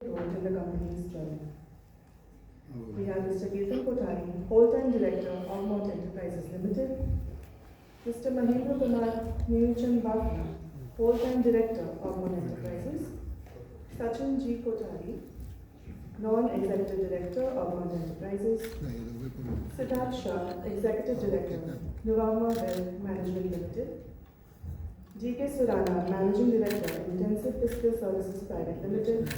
growth in the company's journey. We have Mr. Ketan Kothari, whole-time director, Augmont Enterprises Limited, Mr. Mahendra Kumar Neelchand Bafna, whole-time director, Augmont Enterprises, Sachin G. Kothari, non-executive director, Augmont Enterprises, Siddharth Shah, executive director, Nuvama Wealth Management Limited, G.K. Surana, managing director, Intensive Fiscal Services Private Limited,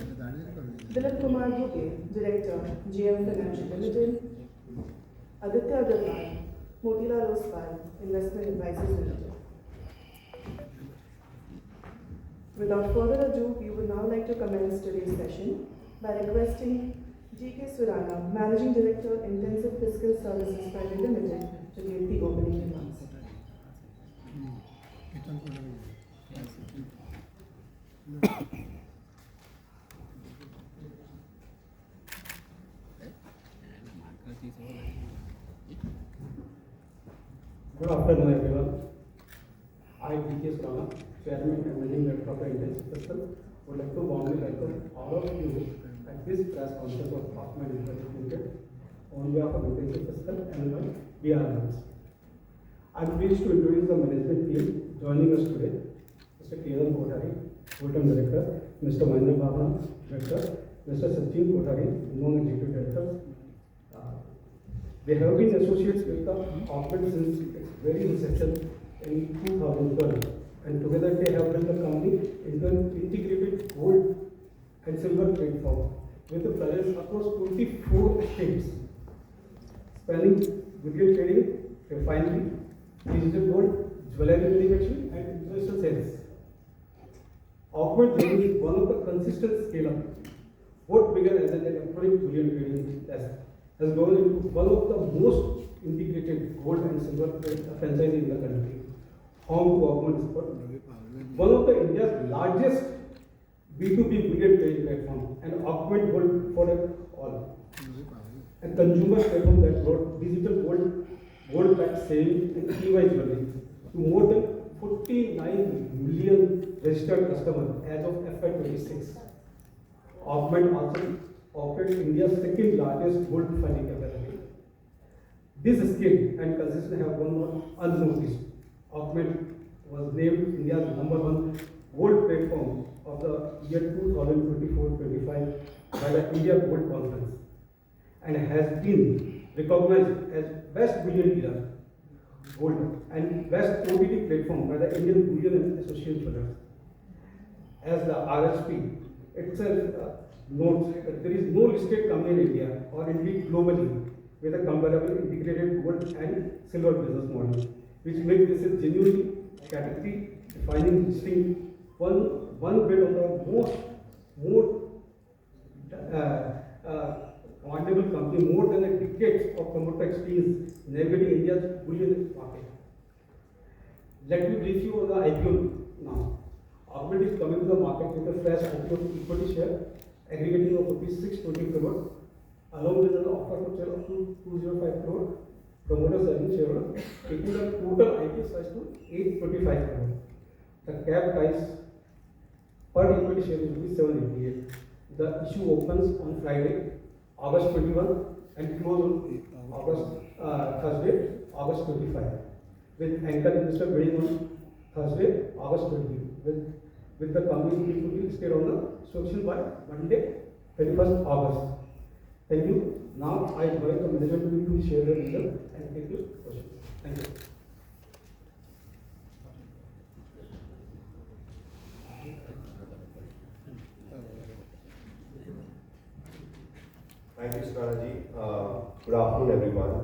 Dilip Kumar Bhuke, director, GM Financial Limited, Aditya Agarwal, Motilal Oswal, Investment Advisors Limited. Without further ado, we would now like to commence today's session by requesting G.K. Surana, Managing Director, Intensive Fiscal Services Private Limited, to give the opening remarks. Good afternoon, everyone. I, G.K. Surana, Chairman and Managing Director of Intensive Fiscal, would like to warmly welcome all of you at this press conference of Augmont Enterprises Limited on behalf of Intensive Fiscal and my dear members. I am pleased to introduce the management team joining us today: Mr. Ketan Kothari, Full-time Director; Mr. Mahendra Bhavna, Director; Mr. Sachin Kothari, Non-Executive Director. They have been associates with the Augmont since its very inception in 2012, and together they have built the company into an integrated gold and silver platform with a presence across 24 states, spanning bullion trading, refinery, digital gold, jewelry manufacturing, and international sales. Augmont journey is one of the consistent scale-up. What began as an electronic bullion trading desk has grown into one of the most integrated gold and silver franchise in the country, home to Augmont Spot, one of the India's largest B2B bullion trading platform, and Augmont Gold for all, a consumer platform that brought digital gold-backed savings and EY jewelry to more than 49 million registered customers as of FY26. Augmont also operates India's second largest gold refining capacity. This skill and consistency have gone unnoticed. Augmont was named India's #1 gold platform of the year 2024-25 by the India Gold Conference and has been recognized as Best Bullion Dealer Gold and Best OTT platform by the Indian Bullion and Association. As the RSP itself notes that there is no listed company in India or indeed globally with a comparable integrated gold and silver business model, which makes this a genuinely category defining distinct one bit of the more commendable company, more than a decade of promoter experience navigating India's bullion market. Let me brief you on the IPO now. Augmont is coming to the market with a fresh IPO equity share aggregating of rupees 620 crore, along with an offer for sale of 205 crore, promoters selling shareholder, taking the total IPO size to 825 crore. The cap price per equity share is rupees 788. The issue opens on Friday, August 21, and close on Thursday, August 25, with anchor investor bidding on Thursday, August 20, with the company to be listed on the social by Monday, 31st August. Thank you. Now I invite the management to share the result and take your questions. Thank you. Thank you, Suranaji. Good afternoon, everyone.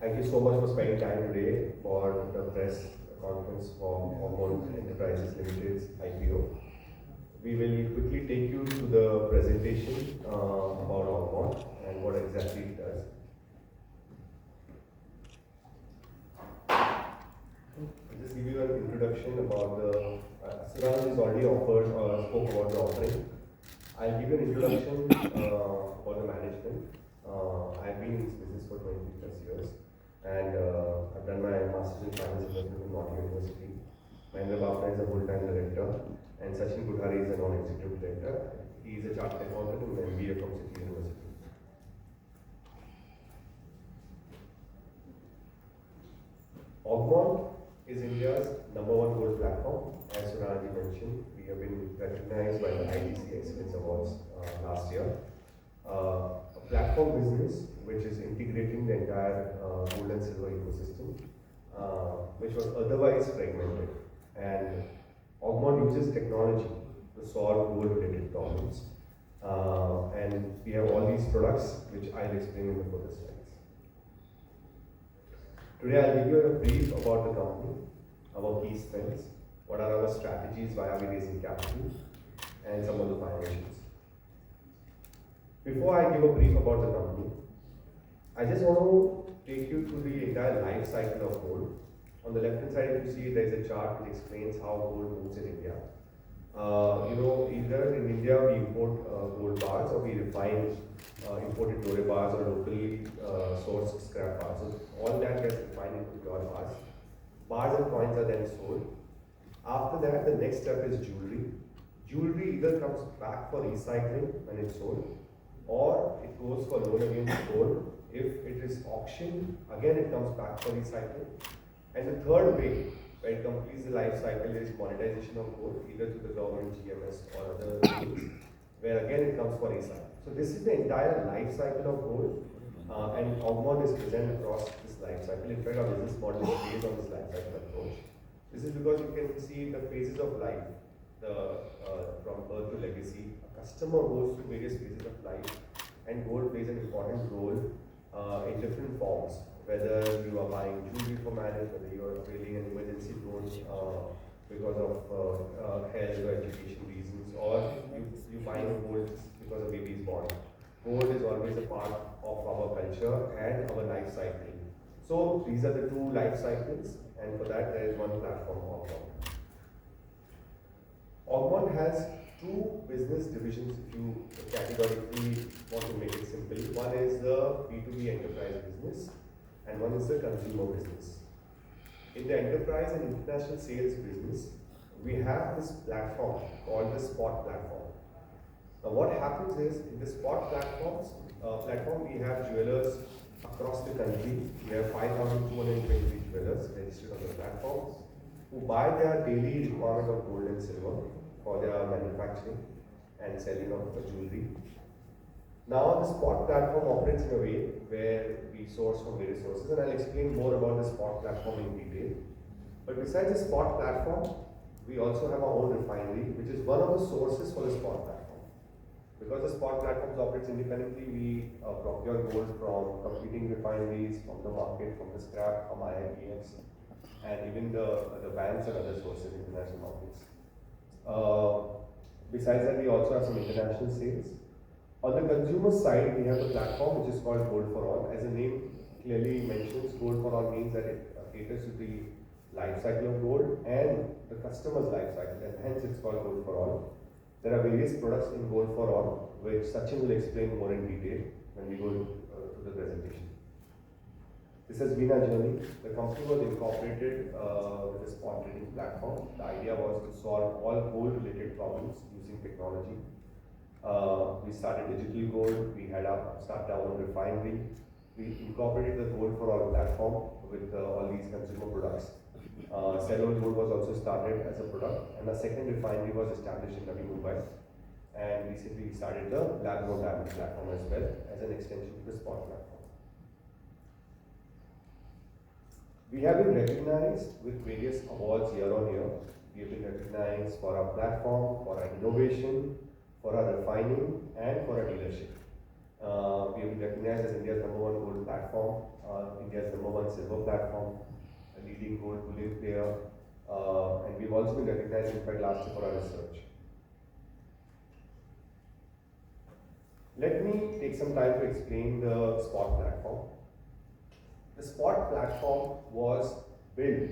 Thank you so much for spending time today for the press conference for Augmont Enterprises Limited's IPO. We will quickly take you to the presentation about Augmont and what exactly it does. I'll just give you an introduction about the. Suranaji has already spoke about the offering. I'll give you an introduction about the management. I've been in this business for 20 plus years, and I've done my master's in finance investment from North University. Mahendra Bhavna is a full-time director, and Sachin Kothari is a non-executive director. He He is a chartered accountant and an MBA from City University. Augmont is India's #1 gold platform. As Sunarji mentioned, we have been recognized by the ITC Excellence Awards last year. A platform business which is integrating the entire gold and silver ecosystem, which was otherwise fragmented. And Augmont uses technology to solve gold-related problems. And we have all these products, which I'll explain in the further slides. Today I'll give you a brief about the company, our key strengths, what are our strategies, why are we raising capital, and some of the financials. Before I give a brief about the company, I just want to take you through the entire life cycle of gold. On the left hand side, if you see, there is a chart which explains how gold moves in India. Either in India we import gold bars, or we refine imported doré bars, or locally sourced scrap bars. So all that gets refined into pure bars. Bars and coins are then sold. After that, the next step is jewelry. Jewelry either comes back for recycling when it's sold, or it goes for loan against gold. If it is auctioned, again it comes back for recycling. And the third way, where it completes the life cycle, is monetization of gold, either through the government, GMS, or other means, where again it comes for recycling. So this is the entire life cycle of gold, and Augmont is present across this life cycle. In fact, our business model is based on this life cycle approach. This is because you can see the phases of life, from birth to legacy. A customer goes through various phases of life, and gold plays an important role in different forms. Whether you are buying jewelry for marriage, whether you are availing an emergency loan because of health or education reasons, or you buying gold because a baby is born. Gold is always a part of our culture and our life cycle. So these are the two life cycles, and for that there is one platform, Augmont. Augmont has two business divisions, if you categorically want to make it simple. One is the B2B enterprise business, and one is the consumer business. In the enterprise and international sales business, we have this platform called the spot platform. Now what happens is, in the spot platform, we have jewelers across the country. We have 5,223 jewelers registered on the platform who buy their daily requirement of gold and silver for their manufacturing and selling of the jewelry. Now the spot platform operates in a way where we source from various sources, and I'll explain more about the spot platform in detail. But besides the spot platform, we also have our own refinery, which is one of the sources for the spot platform. Because the spot platform operates independently, we procure gold from competing refineries, from the market, from the scrap, from IIPs, and even the banks and other sources, international markets. Besides that, we also have some international sales. On the consumer side, we have the platform which is called Gold for All. As the name clearly mentions, Gold for All means that it caters to the life cycle of gold and the customer's life cycle, and hence it's called Gold for All. There are various products in Gold for All, which Sachin will explain more in detail when we go to the presentation. This has been our journey. The company was incorporated with a spot trading platform. The idea was to solve all gold-related problems using technology. We started digital gold. We had started our own refinery. We incorporated the Gold for All platform with all these consumer products. Cellular gold was also started as a product, and a second refinery was established in Navi Mumbai. And recently we started the lab-grown diamond platform as well as an extension to the spot platform. We have been recognized with various awards year on year. We have been recognized for our platform, for our innovation, for our refining, and for our dealership. We have been recognized as India's #1 gold platform, India's #1 silver platform, a leading gold bullion player, and we've also been recognized, in fact, last year for our research. Let me take some time to explain the spot platform. The spot platform was built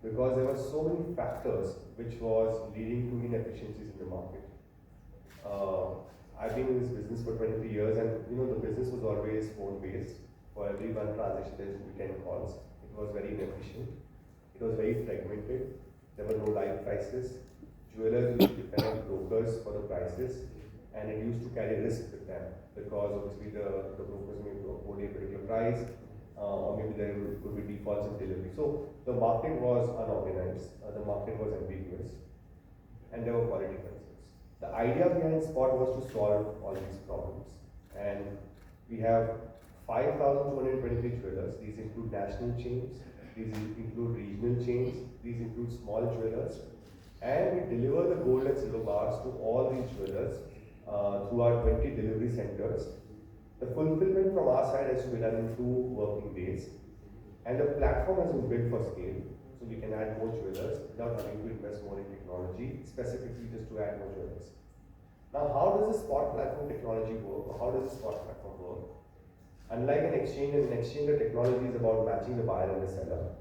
because there were so many factors which was leading to inefficiencies in the market. I've been in this business for 23 years, and the business was always phone-based. For every one transaction, there would be 10 calls. It was very inefficient. It was very fragmented. There were no live prices. Jewelers used to depend on brokers for the prices. and it used to carry risk with them because obviously the brokers may quote a particular price, or maybe there could be defaults in delivery. So the market was unorganized, the market was ambiguous, and there were quality concerns. The idea behind Spot was to solve all these problems, and we have 5,223 jewelers. These include national chains, these include regional chains, these include small jewelers, and we deliver the gold and silver bars to all these jewelers through our 20 delivery centers. The fulfillment from our side has to be done in 2 working days, and the platform has been built for scale, so we can add more jewelers without having to invest more in technology, specifically just to add more jewelers. Now, how does the Spot platform technology work, or how does the Spot platform work? Unlike an exchange, in an exchange the technology is about matching the buyer and the seller.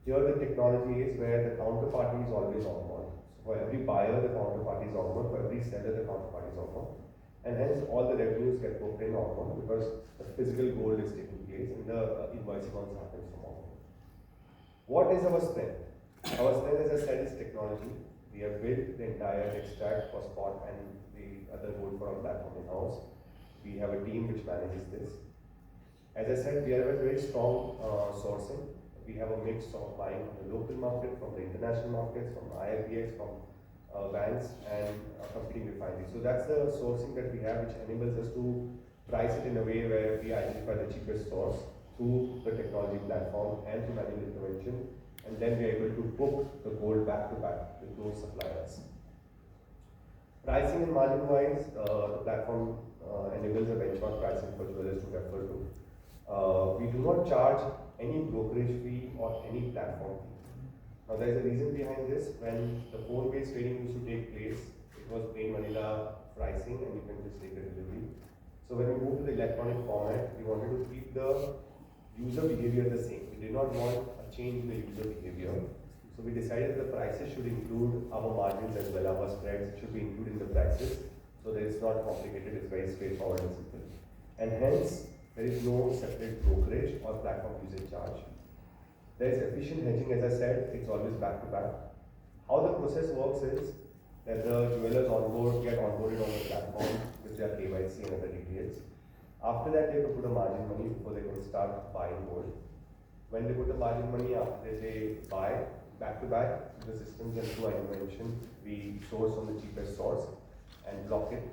Here the technology is where the counterparty is always Augmont. So for every buyer the counterparty is Augmont, for every seller the counterparty is Augmont. And hence all the revenues get booked in Augmont because the physical gold is taking place and the invoicing also happens from Augmont. What is our strength? Our strength, as I said, is technology. We have built the entire tech stack for Spot and the other gold for our platform in-house. We have a team which manages this. As I said, we have a very strong sourcing. We have a mix of buying from the local market, from the international markets, from IPOs, from banks, and competing refineries. So that's the sourcing that we have, which enables us to price it in a way where we identify the cheapest source through the technology platform and through manual intervention, and then we are able to book the gold back to back with those suppliers. Pricing and margin wise, the platform enables a benchmark pricing for jewelers to refer to. We do not charge any brokerage fee or any platform fee. Now there is a reason behind this. When the phone-based trading used to take place, it was plain vanilla pricing and you can just take the delivery. So when we moved to the electronic format, we wanted to keep the user behavior the same. We did not want a change in the user behavior. So we decided the prices should include our margins as well, our spreads should be included in the prices. So that it's not complicated, it's very straightforward and simple. And hence, there is no separate brokerage or platform usage charge. There is efficient hedging, as I said, it's always back to back. How the process works is that the jewelers get onboarded on the platform with their KYC and other details. After that, they can put a margin money before they can start buying gold. When they put the margin money up, they say buy back to back to the systems, and through our intervention, we source from the cheapest source and block it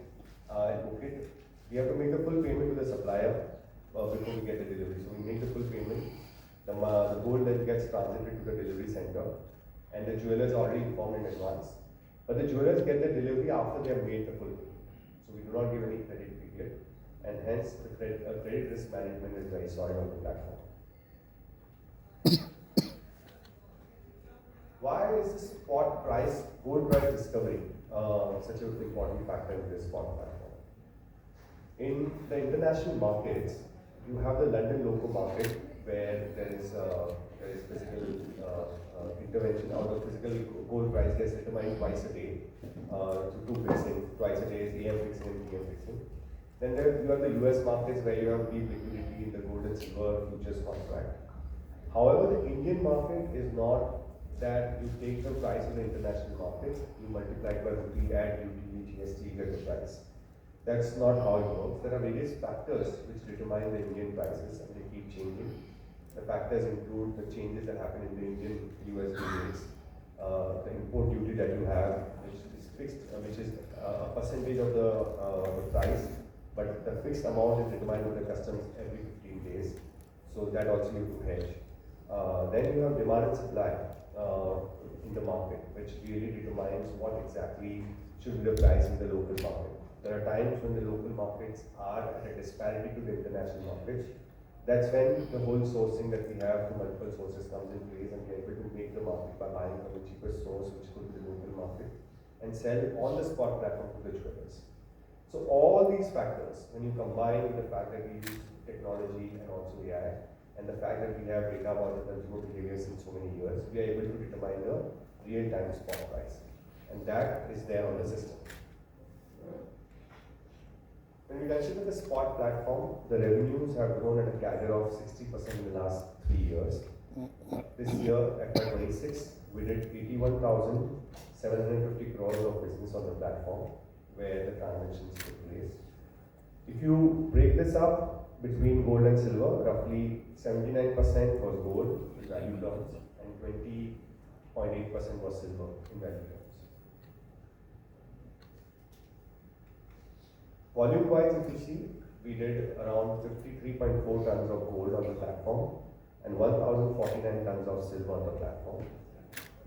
and book it. We have to make the full payment to the supplier before we get the delivery. So we make the full payment, the gold then gets transited to the delivery center, and the jeweler is already informed in advance. But the jewelers get the delivery after they have made the full payment. So we do not give any credit period, and hence the credit risk management is very solid on the platform. Why is the spot price, gold price discovery such an important factor in this spot platform? In the international markets, you have the London local market where there is physical intervention, or the physical gold price gets determined twice a day through fixing. Twice a day is AM fixing and PM fixing. Then you have the US markets where you have deep liquidity in the gold and silver futures contract. However, the Indian market is not that you take the price of the international markets, you multiply it by rupee, add duty, GST, you get the price. That's not how it works. There are various factors which determine the Indian prices, and they keep changing. The factors include the changes that happen in the Indian USD rates, the import duty that you have, which is fixed, which is a percentage of the price, but the fixed amount is determined by the customs every 15 days. So that also you have to hedge. Then you have demand and supply in the market, which really determines what exactly should be the price in the local market. There are times when the local markets are at a disparity to the international markets. That's when the whole sourcing that we have to multiple sources comes in place, and we are able to make the market by buying from the cheapest source, which could be the local market, and sell on the spot platform to the jewelers. So all these factors, when you combine with the fact that we use technology and also AI, and the fact that we have data about the consumer behavior since so many years, we are able to determine the real-time spot price, and that is there on the system. When we consider the spot platform, the revenues have grown at a CAGR of 60% in the last 3 years. This year, FY26, we did 81,750 crores of business on the platform, where the transactions take place. If you break this up between gold and silver, roughly 79% was gold in value terms and 20.8% was silver in value terms. Volume-wise, if you see, we did around 53.4 tons of gold on the platform and 1,049 tons of silver on the platform.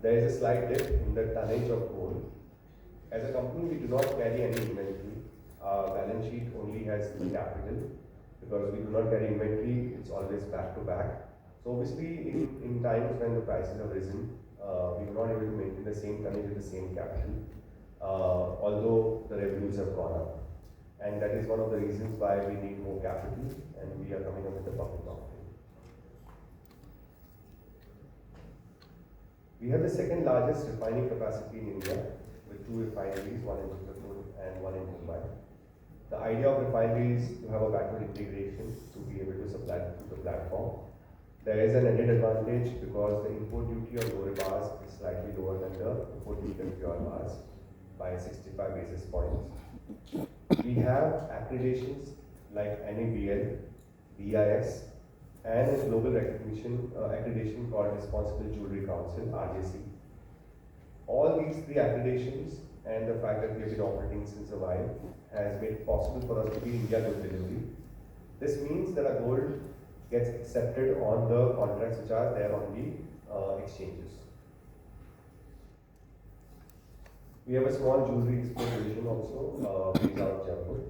There is a slight dip in the tonnage of gold. As a company, we do not carry any inventory. Our balance sheet only has the capital. Because we do not carry inventory, it's always back to back. So obviously, in times when the prices have risen, we were not able to maintain the same tonnage with the same capital, although the revenues have gone up. And that is one of the reasons why we need more capital and we are coming up with the public offering. We have the second largest refining capacity in India with 2 refineries, one in Chittorgarh and one in Mumbai. The idea of refinery is to have a backward integration to be able to supply to the platform. There is an added advantage because the import duty on Gore bars is slightly lower than the import duty on pure bars by 65 basis points. We have accreditations like NABL, BIS, and a global recognition accreditation called Responsible Jewelry Council, RJC. All these 3 accreditations and the fact that we have been operating since a while has made it possible for us to be India Good Delivery. This means that our gold gets accepted on the contracts which are there on the exchanges. We have a small jewelry export division also, based out of Jaipur.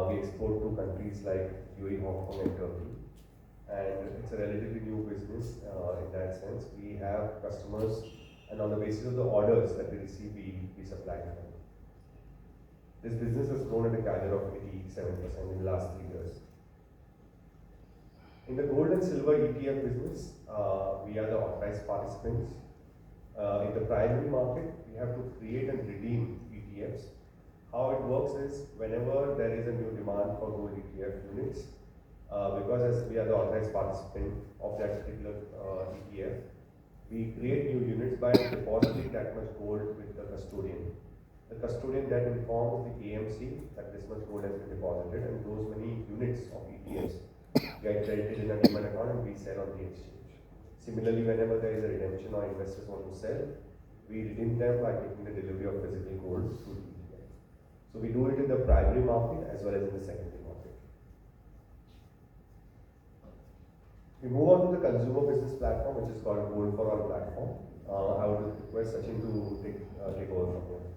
We export to countries like UAE, Hong Kong and Turkey. And it's a relatively new business in that sense. We have customers and on the basis of the orders that we receive, we supply to them. This business has grown at a CAGR of 87% in the last 3 years. In the gold and silver ETF business, we are the authorized participants. In the primary market, we have to create and redeem ETFs. How it works is, whenever there is a new demand for gold ETF units, because as we are the authorized participant of that particular ETF, we create new units by depositing that much gold with the custodian. The custodian then informs the AMC that this much gold has been deposited and those many units of ETFs get credited in a demat account and we sell on the exchange. Similarly, whenever there is a redemption or investors want to sell, we redeem them by taking the delivery of physical gold through the ETF. So we do it in the primary market as well as in the secondary market. We move on to the consumer business platform, which is called Gold for All platform. I would request Sachin to take over from here.